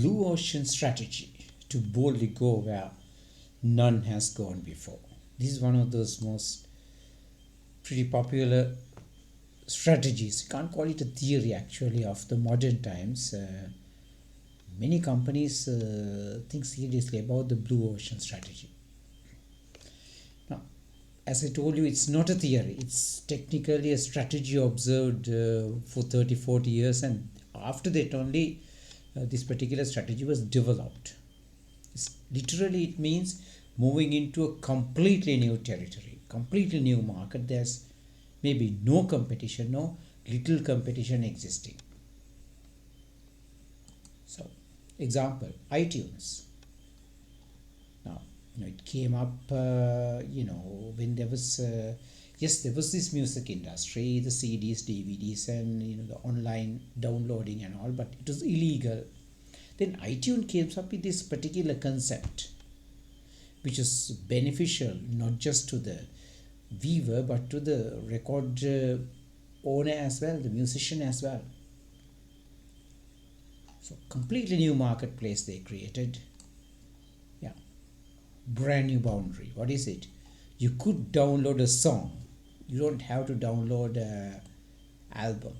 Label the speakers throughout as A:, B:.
A: blue ocean strategy to boldly go where none has gone before. This is one of those most pretty popular strategies. You can't call it a theory actually of the modern times. Many companies think seriously about the blue ocean strategy. Now, as I told you, it's not a theory. It's technically a strategy observed for 30, 40 years, and after that only this particular strategy was developed. Literally, it means moving into a completely new territory, completely new market. There's maybe no competition, no little competition existing. So, example, iTunes. Now, it came up, when there was, yes, there was this music industry, the CDs, DVDs, and the online downloading and all, but it was illegal. Then iTunes came up with this particular concept, which is beneficial not just to the viewer but to the record owner as well, the musician as well. So completely new marketplace they created. Yeah, brand new boundary. What is it? You could download a song. You don't have to download an album.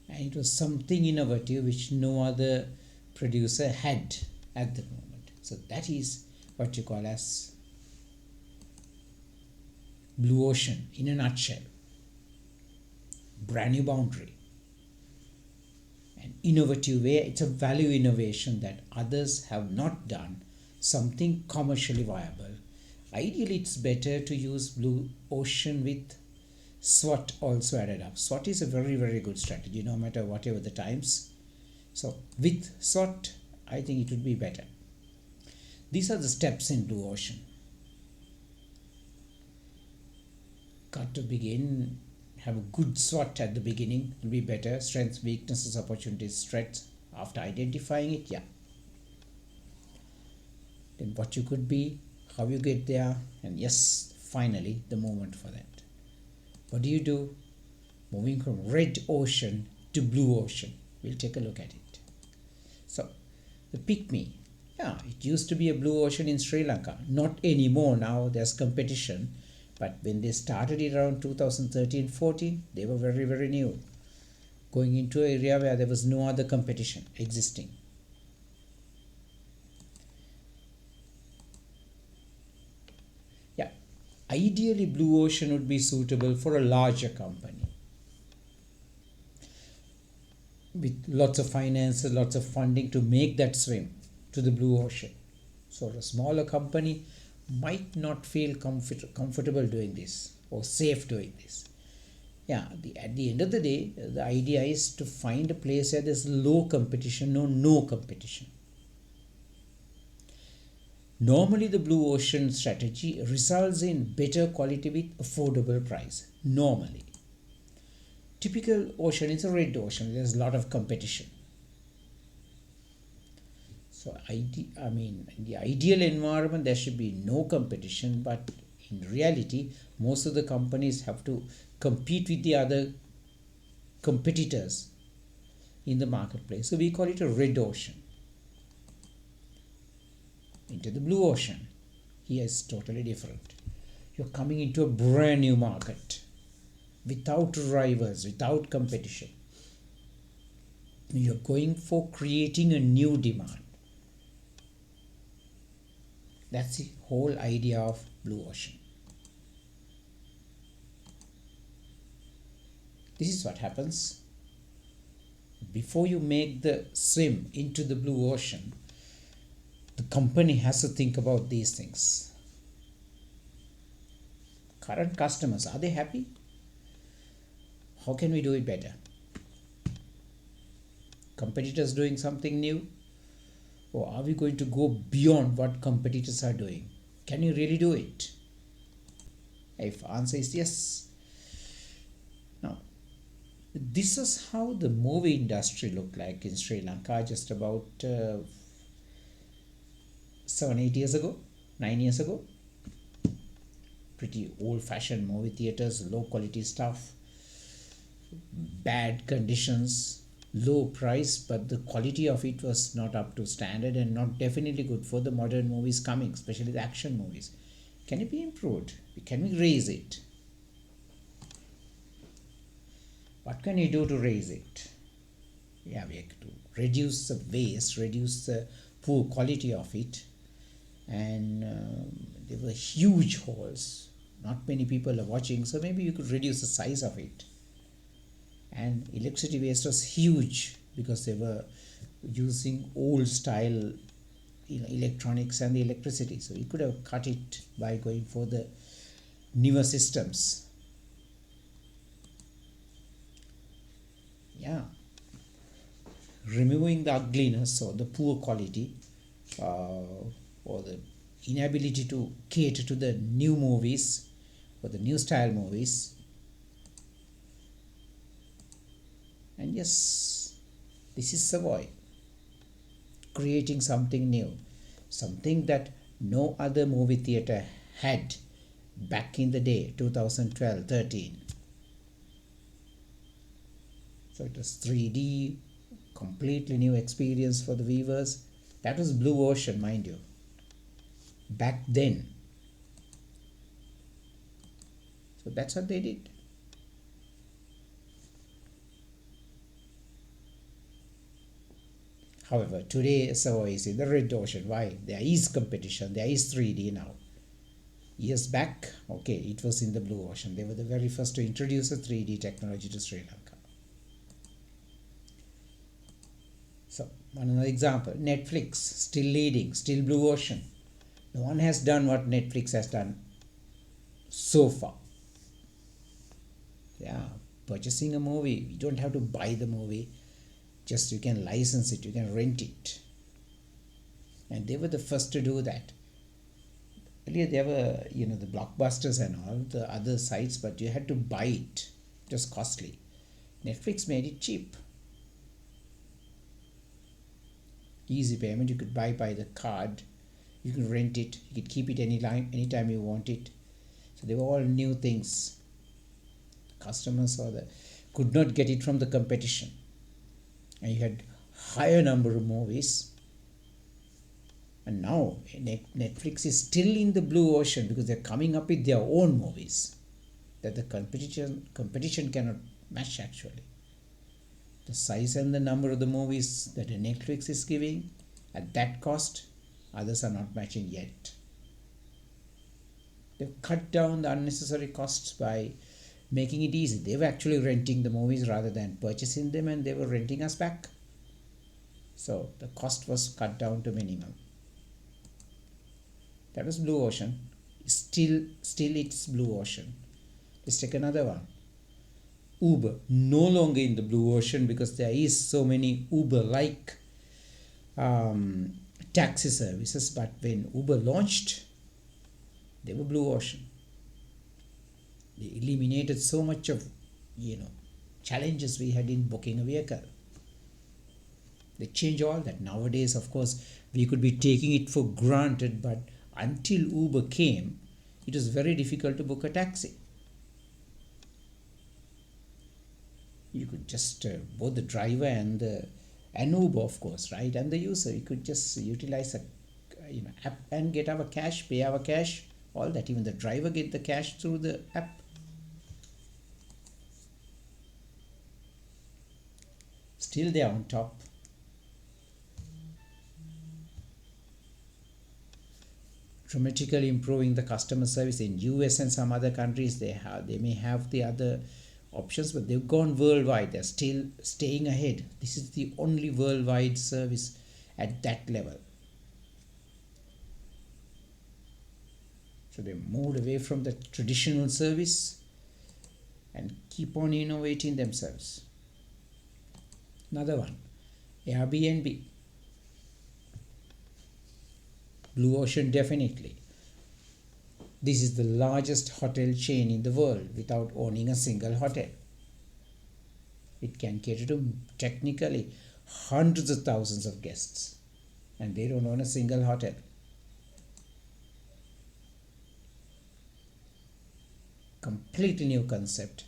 A: And it was something innovative which no other producer had at the moment. So that is what you call as blue ocean in a nutshell. Brand new boundary. An innovative way. It's a value innovation that others have not done. Something commercially viable. Ideally, it's better to use blue ocean with SWOT also added up. SWOT is a very, very good strategy no matter whatever the times. So with SWOT, I think it would be better. These are the steps in blue ocean. Got to begin, have a good SWOT at the beginning, will be better. Strengths, weaknesses, opportunities, threats. After identifying it, yeah. Then what you could be, how you get there, and yes, finally, the moment for that. What do you do? Moving from red ocean to blue ocean. We'll take a look at it. So, the pick me. Yeah, it used to be a blue ocean in Sri Lanka. Not anymore now, there's competition. But when they started it around 2013-14, they were very, very new. Going into an area where there was no other competition existing. Yeah, ideally blue ocean would be suitable for a larger company with lots of finances, lots of funding to make that swim to the blue ocean. So a smaller company might not feel comfortable doing this or safe doing this. Yeah, at the end of the day, the idea is to find a place where there's low competition or no competition. Normally, the blue ocean strategy results in better quality with affordable price. Normally. Typical ocean is a red ocean. There's a lot of competition. So, in the ideal environment, there should be no competition, but in reality, most of the companies have to compete with the other competitors in the marketplace. So, we call it a red ocean. Into the blue ocean. Here is totally different. You're coming into a brand new market without rivals, without competition. You're going for creating a new demand. That's the whole idea of blue ocean. This is what happens. Before you make the swim into the blue ocean, the company has to think about these things. Current customers, are they happy? How can we do it better? Competitors doing something new? Or are we going to go beyond what competitors are doing? Can you really do it? If answer is yes. Now, this is how the movie industry looked like in Sri Lanka just about 7-8 years ago, 9 years ago. Pretty old-fashioned movie theaters, low quality stuff, bad conditions, low price, but the quality of it was not up to standard and not definitely good for the modern movies coming, especially the action movies. Can it be improved? Can we raise it? What can you do to raise it? Yeah, we have to reduce the waste, reduce the poor quality of it, and there were huge halls. Not many people are watching, so maybe you could reduce the size of it. And electricity waste was huge because they were using old style, electronics and the electricity. So you could have cut it by going for the newer systems. Yeah, removing the ugliness or the poor quality, or the inability to cater to the new movies or the new style movies. And yes, this is Savoy creating something new, something that no other movie theater had back in the day, 2012-13. So it was 3D, completely new experience for the viewers. That was Blue Ocean, mind you, back then. So that's what they did. However, today Savoy is in the red ocean. Why? There is competition, there is 3D now. Years back, okay, it was in the blue ocean. They were the very first to introduce a 3D technology to Sri Lanka. So, another example, Netflix, still leading, still blue ocean. No one has done what Netflix has done so far. Yeah, purchasing a movie, you don't have to buy the movie, just you can license it, you can rent it. And they were the first to do that. Earlier there were, the blockbusters and all the other sites, but you had to buy it. It was costly. Netflix made it cheap. Easy payment. You could buy by the card. You can rent it. You could keep it anytime you want it. So they were all new things. Customers could not get it from the competition. And you had higher number of movies. And now Netflix is still in the blue ocean because they're coming up with their own movies that the competition cannot match actually. The size and the number of the movies that Netflix is giving at that cost, others are not matching yet. They've cut down the unnecessary costs by making it easy. They were actually renting the movies rather than purchasing them, and they were renting us back. So the cost was cut down to minimum. That was blue ocean. Still it's blue ocean. Let's take another one. Uber, no longer in the blue ocean because there is so many Uber-like taxi services. But when Uber launched, they were blue ocean. They eliminated so much of challenges we had in booking a vehicle. They changed all that. Nowadays, of course, we could be taking it for granted, but until Uber came, it was very difficult to book a taxi. You could just both the driver and Uber, of course, right, and the user. You could just utilize a app and get our cash, pay our cash, all that. Even the driver get the cash through the app. Still they are on top. Dramatically improving the customer service in US and some other countries. They may have the other options, but they've gone worldwide. They're still staying ahead. This is the only worldwide service at that level. So they moved away from the traditional service and keep on innovating themselves. Another one, Airbnb. Blue ocean, definitely. This is the largest hotel chain in the world without owning a single hotel. It can cater to technically hundreds of thousands of guests, and they don't own a single hotel. Completely new concept.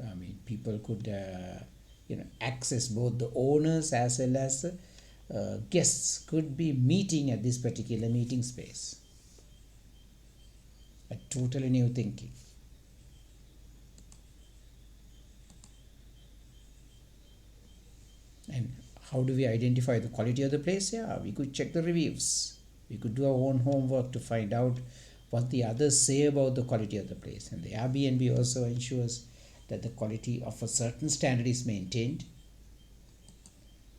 A: I mean, people could access both the owners as well as guests could be meeting at this particular meeting space. A totally new thinking. And how do we identify the quality of the place? Yeah, we could check the reviews. We could do our own homework to find out what the others say about the quality of the place. And the Airbnb also ensures that the quality of a certain standard is maintained.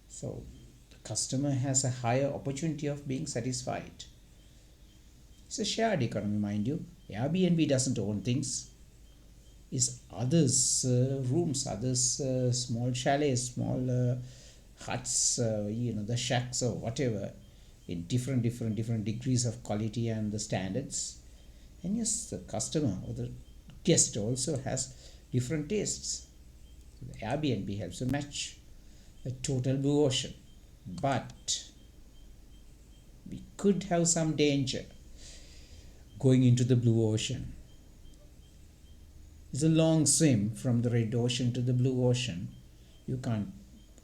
A: So the customer has a higher opportunity of being satisfied. It's a shared economy, mind you. Airbnb doesn't own things. It's others' rooms, others' small chalets, small huts, the shacks or whatever, in different degrees of quality and the standards. And yes, the customer or the guest also has different tastes. The Airbnb helps to match a total blue ocean, but we could have some danger going into the blue ocean. It's a long swim from the red ocean to the blue ocean. You can't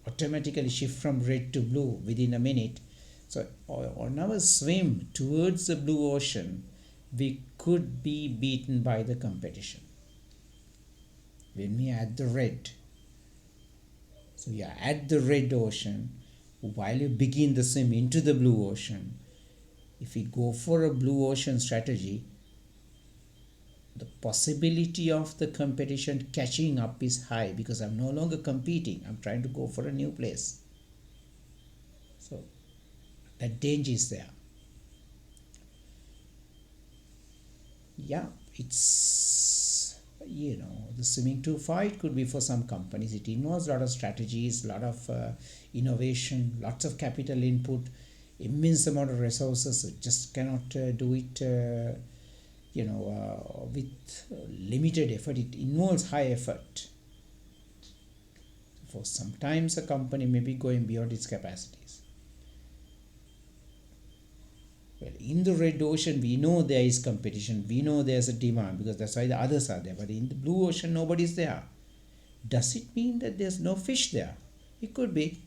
A: automatically shift from red to blue within a minute. So on our swim towards the blue ocean, we could be beaten by the competition. When we add the red, so you add the red ocean while you begin the swim into the blue ocean. If we go for a blue ocean strategy, the possibility of the competition catching up is high because I'm no longer competing. I'm trying to go for a new place. So that danger is there. Yeah, it's, the swimming too far. It could be for some companies. It involves a lot of strategies, a lot of innovation, lots of capital input, immense amount of resources. So just cannot do it with limited effort. It involves high effort. For sometimes a company may be going beyond its capacities. Well, in the red ocean, we know there is competition. We know there's a demand because that's why the others are there. But in the blue ocean, nobody's there. Does it mean that there's no fish there? It could be.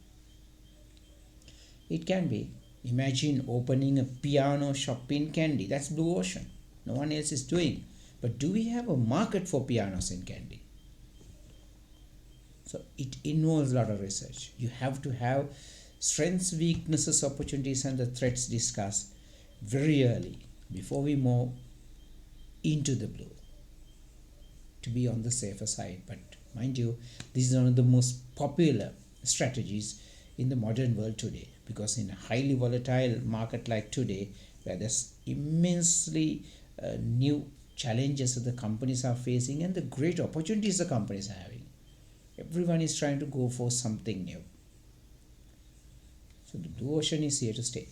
A: It can be. Imagine opening a piano shop in Kandy. That's blue ocean. No one else is doing. But do we have a market for pianos in Kandy? So it involves a lot of research. You have to have strengths, weaknesses, opportunities, and the threats discussed very early before we move into the blue to be on the safer side. But mind you, this is one of the most popular strategies in the modern world today, because in a highly volatile market like today, where there's immensely new challenges that the companies are facing and the great opportunities the companies are having, everyone is trying to go for something new. So the blue ocean is here to stay.